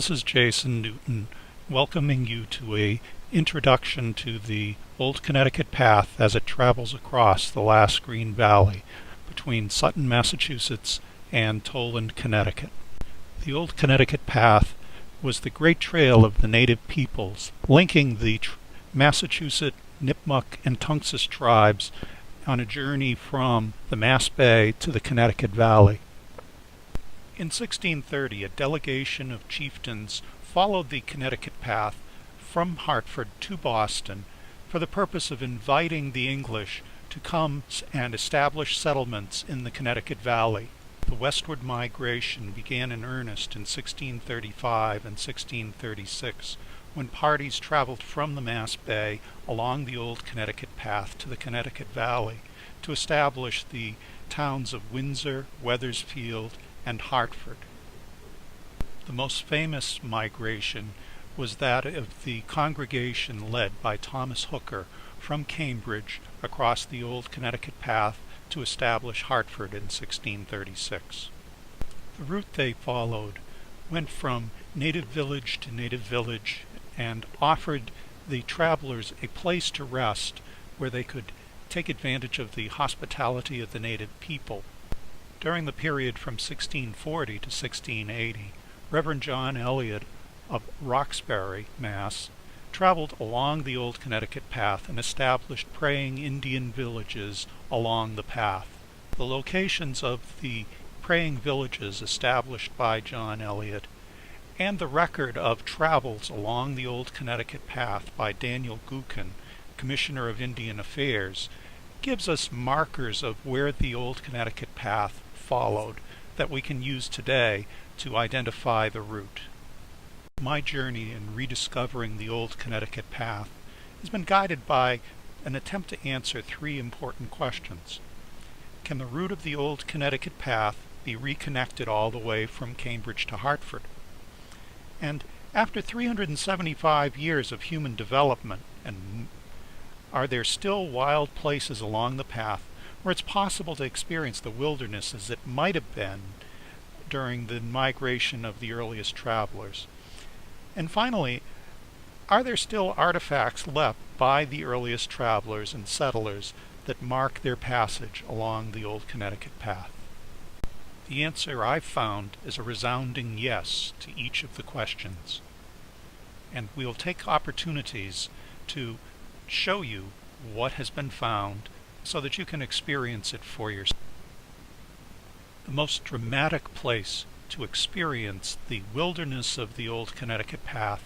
This is Jason Newton, welcoming you to a introduction to the Old Connecticut Path as it travels across the last green valley between Sutton, Massachusetts and Tolland, Connecticut. The Old Connecticut Path was the great trail of the native peoples, linking the Massachusetts, Nipmuc, and Tungus tribes on a journey from the Mass Bay to the Connecticut Valley. In 1630, a delegation of chieftains followed the Connecticut Path from Hartford to Boston for the purpose of inviting the English to come and establish settlements in the Connecticut Valley. The westward migration began in earnest in 1635 and 1636, when parties traveled from the Mass Bay along the Old Connecticut Path to the Connecticut Valley to establish the towns of Windsor, Wethersfield, and Hartford. The most famous migration was that of the congregation led by Thomas Hooker from Cambridge across the Old Connecticut Path to establish Hartford in 1636. The route they followed went from native village to native village and offered the travelers a place to rest where they could take advantage of the hospitality of the native people. During the period from 1640 to 1680, Reverend John Eliot of Roxbury, Mass., traveled along the Old Connecticut Path and established praying Indian villages along the path. The locations of the praying villages established by John Eliot and the record of travels along the Old Connecticut Path by Daniel Gookin, Commissioner of Indian Affairs, gives us markers of where the Old Connecticut Path followed that we can use today to identify the route. My journey in rediscovering the Old Connecticut Path has been guided by an attempt to answer three important questions. Can the route of the Old Connecticut Path be reconnected all the way from Cambridge to Hartford? And after 375 years of human development, are there still wild places along the path where it's possible to experience the wilderness as it might have been during the migration of the earliest travelers? And finally, are there still artifacts left by the earliest travelers and settlers that mark their passage along the Old Connecticut Path? The answer I've found is a resounding yes to each of the questions. And we'll take opportunities to show you what has been found so that you can experience it for yourself. The most dramatic place to experience the wilderness of the Old Connecticut Path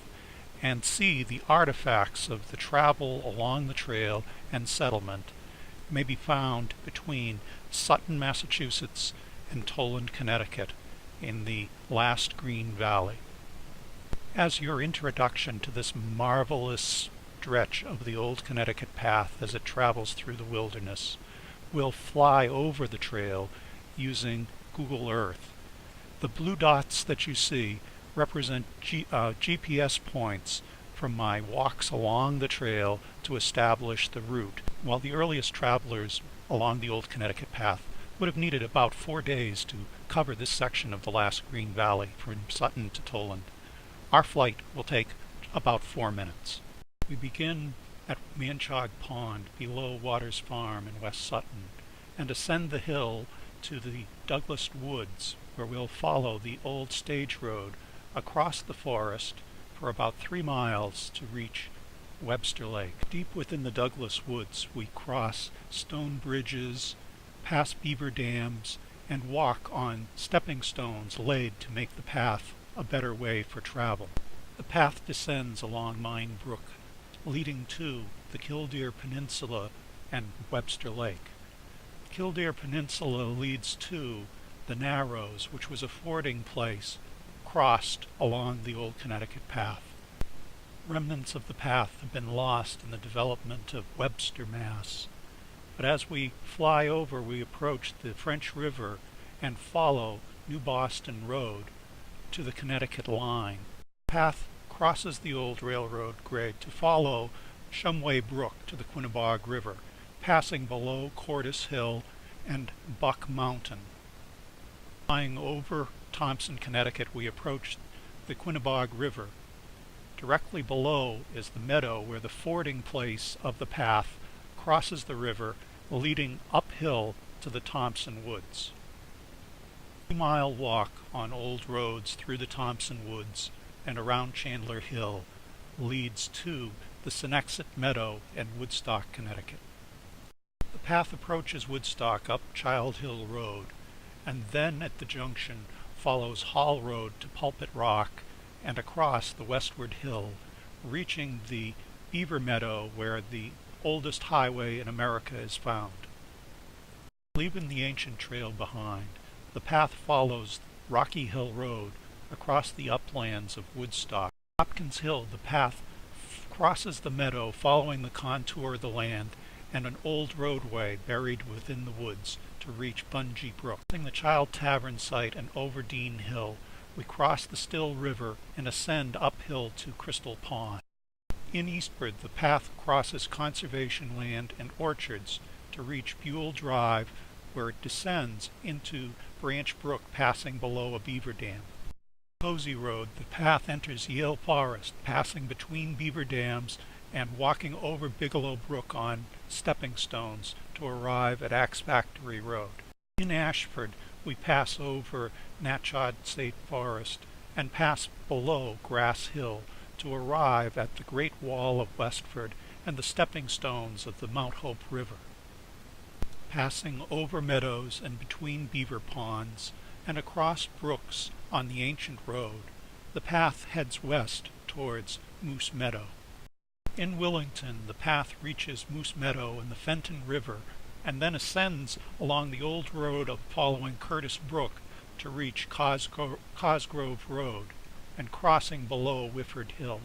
and see the artifacts of the travel along the trail and settlement may be found between Sutton, Massachusetts and Tolland, Connecticut in the last green valley. As your introduction to this marvelous stretch of the Old Connecticut Path as it travels through the wilderness, we'll fly over the trail using Google Earth. The blue dots that you see represent GPS points from my walks along the trail to establish the route, while the earliest travelers along the Old Connecticut Path would have needed about 4 days to cover this section of the last green valley from Sutton to Tolland. Our flight will take about 4 minutes. We begin at Natchaug Pond below Waters Farm in West Sutton and ascend the hill to the Douglas Woods, where we'll follow the old stage road across the forest for about 3 miles to reach Webster Lake. Deep within the Douglas Woods, we cross stone bridges, pass beaver dams, and walk on stepping stones laid to make the path a better way for travel. The path descends along Mine Brook, leading to the Killdeer Peninsula and Webster Lake. Killdeer Peninsula leads to the Narrows, which was a fording place crossed along the Old Connecticut Path. Remnants of the path have been lost in the development of Webster, Mass. But as we fly over, we approach the French River and follow New Boston Road to the Connecticut line. The path crosses the old railroad grade to follow Shumway Brook to the Quinnebog River, passing below Cordis Hill and Buck Mountain. Flying over Thompson, Connecticut, we approach the Quinnebog River. Directly below is the meadow where the fording place of the path crosses the river, leading uphill to the Thompson Woods. A 2-mile walk on old roads through the Thompson Woods and around Chandler Hill leads to the Senexit Meadow and Woodstock, Connecticut. The path approaches Woodstock up Child Hill Road, and then at the junction follows Hall Road to Pulpit Rock and across the Westward Hill, reaching the Beaver Meadow where the oldest highway in America is found. Leaving the ancient trail behind, the path follows Rocky Hill Road across the uplands of Woodstock. Hopkins Hill, the path crosses the meadow following the contour of the land and an old roadway buried within the woods to reach Bungee Brook. Passing the Child Tavern site and over Dean Hill, we cross the Still River and ascend uphill to Crystal Pond. In Eastford, the path crosses conservation land and orchards to reach Buell Drive, where it descends into Branch Brook, passing below a beaver dam. Posey Road, the path enters Yale Forest, passing between beaver dams and walking over Bigelow Brook on stepping stones to arrive at Axe Factory Road. In Ashford, we pass over Natchaug State Forest and pass below Grass Hill to arrive at the Great Wall of Westford and the stepping stones of the Mount Hope River. Passing over meadows and between beaver ponds and across brooks on the ancient road, the path heads west towards Moose Meadow. In Willington, the path reaches Moose Meadow and the Fenton River and then ascends along the old road following Curtis Brook to reach Cosgrove Road and crossing below Whifford Hill.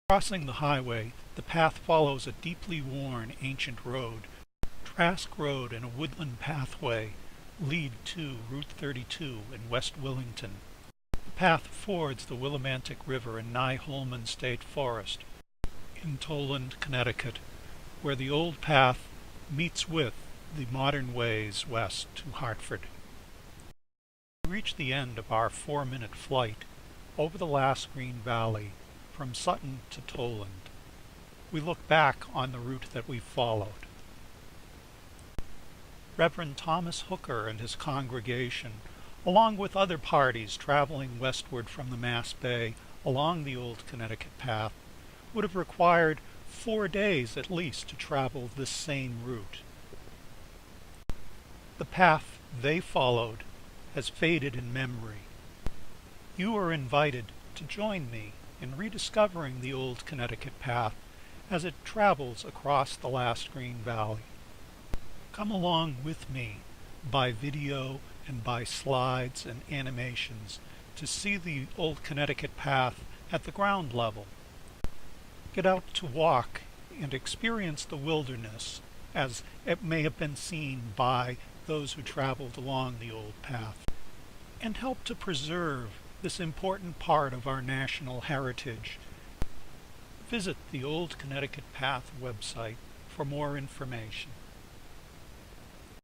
Crossing the highway, the path follows a deeply worn ancient road. Trask Road and a woodland pathway lead to Route 32 in West Willington. The path fords the Willimantic River in nigh Hollman State Forest in Tolland, Connecticut, where the old path meets with the modern ways west to Hartford. We reach the end of our 4-minute flight over the last green valley from Sutton to Tolland. We look back on the route that we followed. Reverend Thomas Hooker and his congregation, along with other parties traveling westward from the Mass Bay along the Old Connecticut Path, would have required 4 days at least to travel this same route. The path they followed has faded in memory. You are invited to join me in rediscovering the Old Connecticut Path as it travels across the last green valley. Come along with me by video and by slides and animations to see the Old Connecticut Path at the ground level. Get out to walk and experience the wilderness as it may have been seen by those who traveled along the old path, and help to preserve this important part of our national heritage. Visit the Old Connecticut Path website for more information.